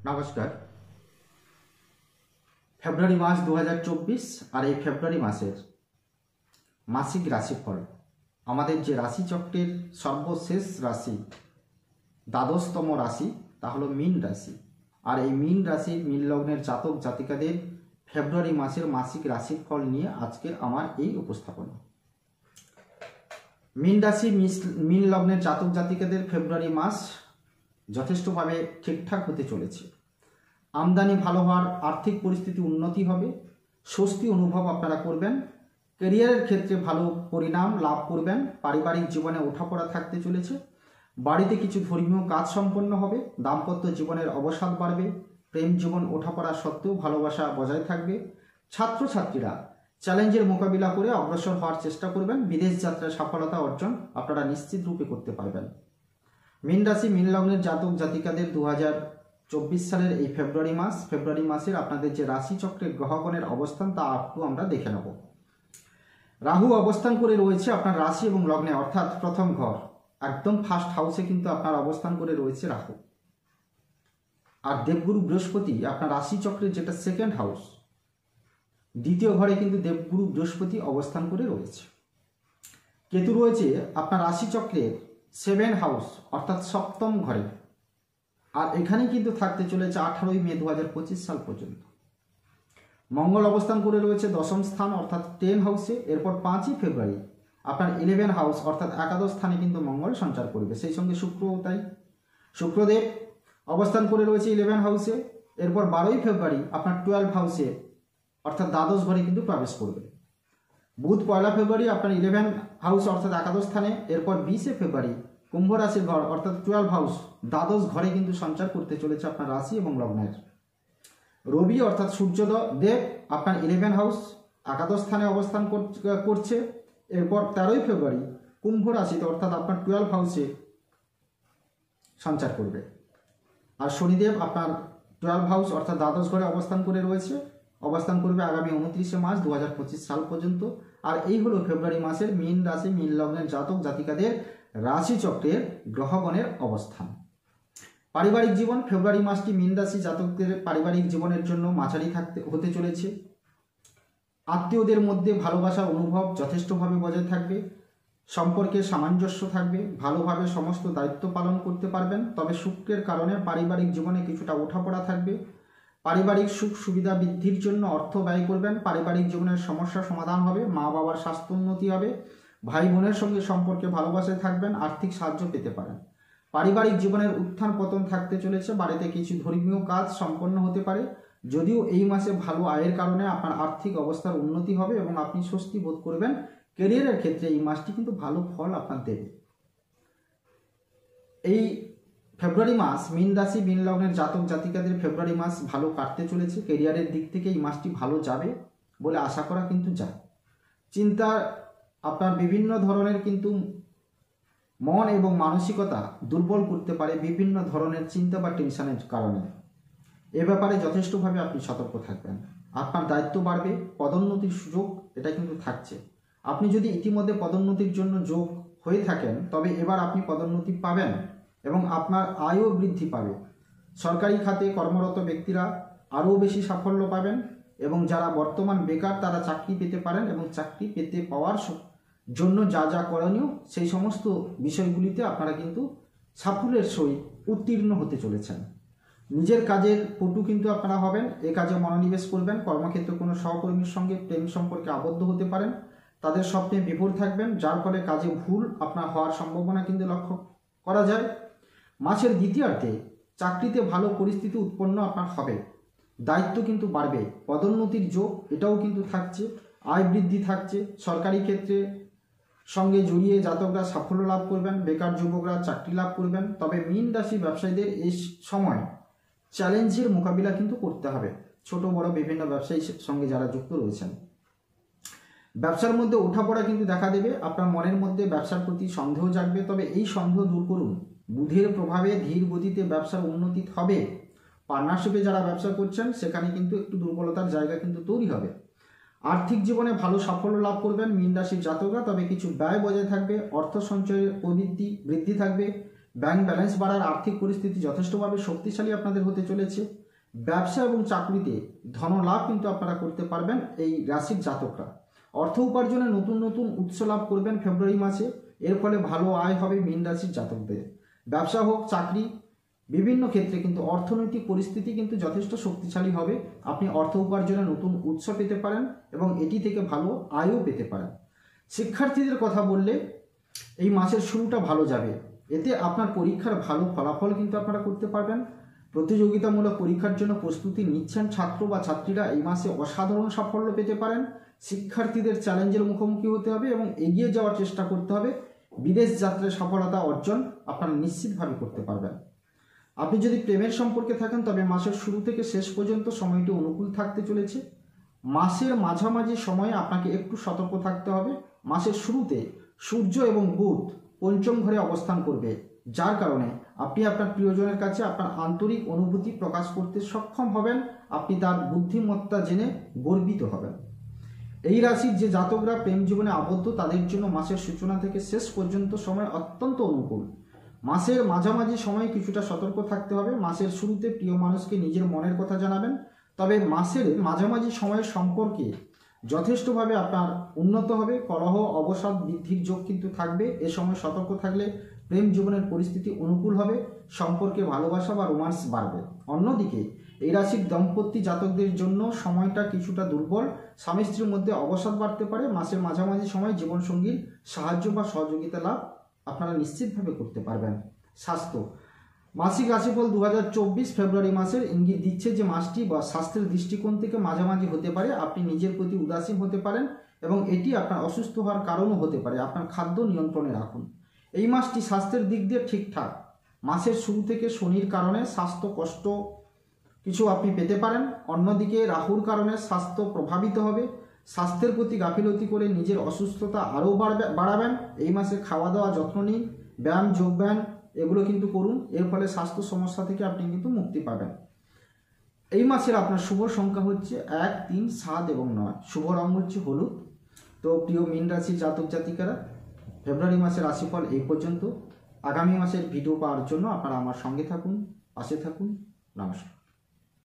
নমস্কার। ফেব্রুয়ারি মাস 2024 আর এই ফেব্রুয়ারি মাসের মাসিক রাশিফল, আমাদের যে রাশিচক্রের সর্বশেষ রাশি, দ্বাদশতম রাশি, তা হলো মীন রাশি। আর এই মীন রাশির মীন লগ্নের জাতক জাতিকাদের ফেব্রুয়ারি মাসের মাসিক রাশিফল নিয়ে আজকের আমার এই উপস্থাপনা। মীন রাশি মীন লগ্নের জাতক জাতিকাদের ফেব্রুয়ারি মাস যথেষ্টভাবে ঠিকঠাক হতে চলেছে। আমদানি ভালো হওয়ার, আর্থিক পরিস্থিতি উন্নতি হবে, স্বস্তি অনুভব আপনারা করবেন, ক্যারিয়ারের ক্ষেত্রে ভালো পরিণাম লাভ করবেন, পারিবারিক জীবনে ওঠাপড়া থাকতে চলেছে, বাড়িতে কিছু ধর্মীয় কাজ সম্পন্ন হবে, দাম্পত্য জীবনের অবসাদ বাড়বে, প্রেম জীবন ওঠাপড়া সত্ত্বেও ভালোবাসা বজায় থাকবে। ছাত্রছাত্রীরা চ্যালেঞ্জের মোকাবিলা করে অগ্রসর হওয়ার চেষ্টা করবেন, বিদেশ যাত্রায় সফলতা অর্জন আপনারা নিশ্চিত রূপে করতে পারবেন। মীন রাশি মীন লগ্নের জাতক জাতিকাদের 2024 সালের এই ফেব্রুয়ারি মাসের আপনাদের যে রাশিচক্রের গ্রহগণের অবস্থান তা একটু আমরা দেখে নেব। রাহু অবস্থান করে রয়েছে আপনার রাশি এবং লগ্নে, অর্থাৎ প্রথম ঘর, একদম ফার্স্ট হাউসে কিন্তু আপনার অবস্থান করে রয়েছে রাহু। আর দেবগুরু বৃহস্পতি আপনার রাশিচক্রের যেটা সেকেন্ড হাউস, দ্বিতীয় ঘরে কিন্তু দেবগুরু বৃহস্পতি অবস্থান করে রয়েছে। কেতু রয়েছে আপনার রাশিচক্রের 7 হাউস, অর্থাৎ সপ্তম ঘরে। আর এখানে কিন্তু থাকতে চলেছে 18ই মে 2025 সাল পর্যন্ত। মঙ্গল অবস্থান করে রয়েছে দশম স্থান, অর্থাৎ 10 হাউসে। এরপর 5ই ফেব্রুয়ারি আপনার 11 হাউস, অর্থাৎ একাদশ স্থানে কিন্তু মঙ্গল সঞ্চার করবে, সেই সঙ্গে শুক্রও তাই। শুক্রদেব অবস্থান করে রয়েছে 11 হাউসে। এরপর 12ই ফেব্রুয়ারি আপনার 12 হাউসে, অর্থাৎ দ্বাদশ ঘরে কিন্তু প্রবেশ করবে। বুধ 1 ফেব্রুয়ারি আপনার 11 হাউস, অর্থাৎ একাদশ স্থানে। এরপর 20 ফেব্রুয়ারি কুম্ভ রাশির ঘর, অর্থাৎ 12 হাউস, দ্বাদশ ঘরে কিন্তু সঞ্চার করতে চলেছে আপনার রাশি এবং লগ্নের। রবি অর্থাৎ সূর্যদেব আপনার 11 হাউস, একাদশ স্থানে অবস্থান করছে। এরপর 13ই ফেব্রুয়ারি কুম্ভ রাশিতে, অর্থাৎ আপনার 12 হাউসে সঞ্চার করবে। আর শনিদেব আপনার 12 হাউস, অর্থাৎ দ্বাদশ ঘরে অবস্থান করবে আগামী 29 মার্চ 2025 সাল পর্যন্ত। আর এই হলো ফেব্রুয়ারি মাসের মীন রাশি মীন লগ্নের জাতক জাতিকাদের রাশিচক্রের গ্রহগণের অবস্থান। পারিবারিক জীবন, ফেব্রুয়ারি মাসটি মীন রাশি জাতকদের পারিবারিক জীবনের জন্য মাঝারি হতে চলেছে। আত্মীয়দের মধ্যে ভালোবাসার অনুভব যথেষ্টভাবে বজায় থাকবে, সম্পর্কে সামঞ্জস্য থাকবে, ভালোভাবে সমস্ত দায়িত্ব পালন করতে পারবেন। তবে শুক্রের কারণে পারিবারিক জীবনে কিছুটা ওঠাপড়া থাকবে। পারিবারিক সুখ সুবিধা বৃদ্ধির জন্য অর্থ ব্যয় করবেন, পারিবারিক জীবনের সমস্যা সমাধান হবে, মা বাবার স্বাস্থ্য উন্নতি হবে, ভাই বোনের সঙ্গে সম্পর্কে ভালোবাসায় থাকবেন, আর্থিক সাহায্য পেতে পারেন। পারিবারিক জীবনের উত্থান পতন থাকতে চলেছে, বাড়িতে কিছু ধর্মীয় কাজ সম্পন্ন হতে পারে। যদিও এই মাসে ভালো আয়ের কারণে আপনার আর্থিক অবস্থার উন্নতি হবে এবং আপনি স্বস্তি বোধ করবেন। ক্যারিয়ারের ক্ষেত্রে এই মাসটি কিন্তু ভালো ফল আপনার দেবে। এই ফেব্রুয়ারি মাস মীন রাশি মীন লগ্নের জাতক জাতিকাদের ফেব্রুয়ারি মাস ভালো কাটতে চলেছে। ক্যারিয়ারের দিক থেকে এই মাসটি ভালো যাবে বলে আশা করা কিন্তু যায়। চিন্তা আপনার বিভিন্ন ধরনের কিন্তু মন এবং মানসিকতা দুর্বল করতে পারে বিভিন্ন ধরনের চিন্তা বা টেনশনের কারণে। এ ব্যাপারে যথেষ্টভাবে আপনি সতর্ক থাকবেন। আপনার দায়িত্ব বাড়বে, পদোন্নতির সুযোগ এটা কিন্তু থাকছে। আপনি যদি ইতিমধ্যে পদোন্নতির জন্য যোগ হয়ে থাকেন, তবে এবার আপনি পদোন্নতি পাবেন এবং আপনার আয়ও বৃদ্ধি পাবে। সরকারি খাতে কর্মরত ব্যক্তিরা আরও বেশি সাফল্য পাবেন এবং যারা বর্তমান বেকার তারা চাকরি পেতে পারেন এবং চাকরি পেতে পাওয়ার জন্য যা যা করণীয় সেই সমস্ত বিষয়গুলিতে আপনারা কিন্তু সাফল্যের সহিত উত্তীর্ণ হতে চলেছেন। নিজের কাজের পটু কিন্তু আপনারা হবেন, এ কাজে মনোনিবেশ করবেন। কর্মক্ষেত্রে কোনো সহকর্মীর সঙ্গে প্রেম সম্পর্কে আবদ্ধ হতে পারেন, তাদের স্বপ্নে বিভোর থাকবেন, যার ফলে কাজে ভুল আপনার হওয়ার সম্ভাবনা কিন্তু লক্ষ্য করা যায়। মাসের দ্বিতীয়ার্ধে চাকরিতে ভালো পরিস্থিতি উৎপন্ন আপনার হবে, দায়িত্ব কিন্তু বাড়বে, পদোন্নতির যোগ এটাও কিন্তু থাকছে, আয় বৃদ্ধি থাকছে। সরকারি ক্ষেত্রে সঙ্গে জড়িয়ে জাতকরা সাফল্য লাভ করবেন, বেকার যুবকরা চাকরি লাভ করবেন। তবে মীন রাশি ব্যবসায়ীদের এই সময় চ্যালেঞ্জের মোকাবিলা কিন্তু করতে হবে, ছোট বড় বিভিন্ন ব্যবসায়ীর সঙ্গে যারা যুক্ত রয়েছেন। ব্যবসার মধ্যে ওঠাপড়া কিন্তু দেখা দেবে, আপনার মনের মধ্যে ব্যবসার প্রতি সন্দেহ জাগবে, তবে এই সন্দেহ দূর করুন। বুধের প্রভাবে ধীর গতিতে ব্যবসার উন্নতি হবে। পার্টনারশিপে যারা ব্যবসা করছেন সেখানে কিন্তু একটু দুর্বলতার জায়গা কিন্তু তৈরি হবে। আর্থিক জীবনে ভালো সাফল্য লাভ করবেন মীন রাশির জাতকরা, তবে কিছু ব্যয় বজায় থাকবে, অর্থ সঞ্চয়ের প্রবৃদ্ধি বৃদ্ধি থাকবে, ব্যাংক ব্যালেন্স বাড়ার আর্থিক পরিস্থিতি যথেষ্টভাবে শক্তিশালী আপনাদের হতে চলেছে। ব্যবসা এবং চাকরিতে ধনলাভ কিন্তু আপনারা করতে পারবেন এই রাশির জাতকরা। অর্থ উপার্জনে নতুন নতুন উৎস লাভ করবেন ফেব্রুয়ারি মাসে, এর ফলে ভালো আয় হবে মীন রাশির জাতকদের। ব্যবসা হোক চাকরি, বিভিন্ন ক্ষেত্রে কিন্তু অর্থনৈতিক পরিস্থিতি কিন্তু যথেষ্ট শক্তিশালী হবে। আপনি অর্থ উপার্জনে নতুন উৎস পেতে পারেন এবং এটি থেকে ভালো আয়ও পেতে পারেন। শিক্ষার্থীদের কথা বললে এই মাসের শুরুটা ভালো যাবে, এতে আপনার পরীক্ষার ভালো ফলাফল কিন্তু আপনারা করতে পারবেন। প্রতিযোগিতামূলক পরীক্ষার জন্য প্রস্তুতি নিচ্ছেন ছাত্র বা ছাত্রীরা, এই মাসে অসাধারণ সাফল্য পেতে পারেন। শিক্ষার্থীদের চ্যালেঞ্জের মুখোমুখি হতে হবে এবং এগিয়ে যাওয়ার চেষ্টা করতে হবে। বিদেশ যাত্রায় সফলতা অর্জন আপনারা নিশ্চিতভাবে করতে পারবেন। আপনি যদি প্রেমের সম্পর্কে থাকেন তবে মাসের শুরু থেকে শেষ পর্যন্ত সময়টি অনুকূল থাকতে চলেছে। মাসের মাঝামাঝি সময়ে আপনাকে একটু সতর্ক থাকতে হবে। মাসের শুরুতে সূর্য এবং বুধ পঞ্চম ঘরে অবস্থান করবে, যার কারণে আপনি আপনার প্রিয়জনের কাছে আপনার আন্তরিক অনুভূতি প্রকাশ করতে সক্ষম হবেন। আপনি তার বুদ্ধিমত্তা জেনে গর্বিত হবেন। এই রাশির যে জাতকরা প্রেম জীবনে আবদ্ধ তাদের জন্য মাসের সূচনা থেকে শেষ পর্যন্ত সময় অত্যন্ত অনুকূল। মাসের মাঝামাঝি সময়ে কিছুটা সতর্ক থাকতে হবে। মাসের শুরুতে প্রিয় মানুষকে নিজের মনের কথা জানাবেন, তবে মাসের মাঝামাঝি সময়ের সম্পর্কে যথেষ্টভাবে আপনার উন্নত হবে। কলহ অবসাদ বৃদ্ধির যোগ কিন্তু থাকবে। এ সময় সতর্ক থাকলে প্রেম জীবনের পরিস্থিতি অনুকূল হবে, সম্পর্কে ভালোবাসা বা রোমান্স বাড়বে। অন্যদিকে এই রাশির দম্পতি জাতকদের জন্য সময়টা কিছুটা দুর্বল, স্বামী স্ত্রীর মধ্যে অবসাদ বাড়তে পারে। মাসের মাঝামাঝি সময় জীবনসঙ্গীর সাহায্য বা সহযোগিতা লাভ আপনারা নিশ্চিতভাবে করতে পারবেন। স্বাস্থ্য, মাসিক রাশিফল 2024 ফেব্রুয়ারি মাসের ইঙ্গিত দিচ্ছে যে মাসটি বা স্বাস্থ্যের দৃষ্টিকোণ থেকে মাঝামাঝি হতে পারে। আপনি নিজের প্রতি উদাসীন হতে পারেন এবং এটি আপনার অসুস্থ হওয়ার কারণও হতে পারে। আপনার খাদ্য নিয়ন্ত্রণে রাখুন। এই মাসটি স্বাস্থ্যের দিক দিয়ে ঠিকঠাক। মাসের শুরু থেকে শনির কারণে স্বাস্থ্য কষ্ট কিছু আপনি পেতে পারেন। অন্যদিকে রাহুর কারণে স্বাস্থ্য প্রভাবিত হবে। স্বাস্থ্যের প্রতি গাফিলতি করে নিজের অসুস্থতা আরও বাড়াবেন। এই মাসে খাওয়া দাওয়া যত্ন নিন, ব্যায়াম যোগব্যায়াম এগুলো কিন্তু করুন, এর ফলে স্বাস্থ্য সমস্যা থেকে আপনি কিন্তু মুক্তি পাবেন। এই মাসের আপনার শুভ সংখ্যা হচ্ছে 1, 3, 7 এবং 9। শুভ রঙ হচ্ছে হলুদ। তো প্রিয় মীন রাশির জাতক জাতিকারা, ফেব্রুয়ারি মাসের রাশিফল এই পর্যন্ত। আগামী মাসের ভিডিও পাওয়ার জন্য আপনারা আমার সঙ্গে থাকুন, পাশে থাকুন। নমস্কার।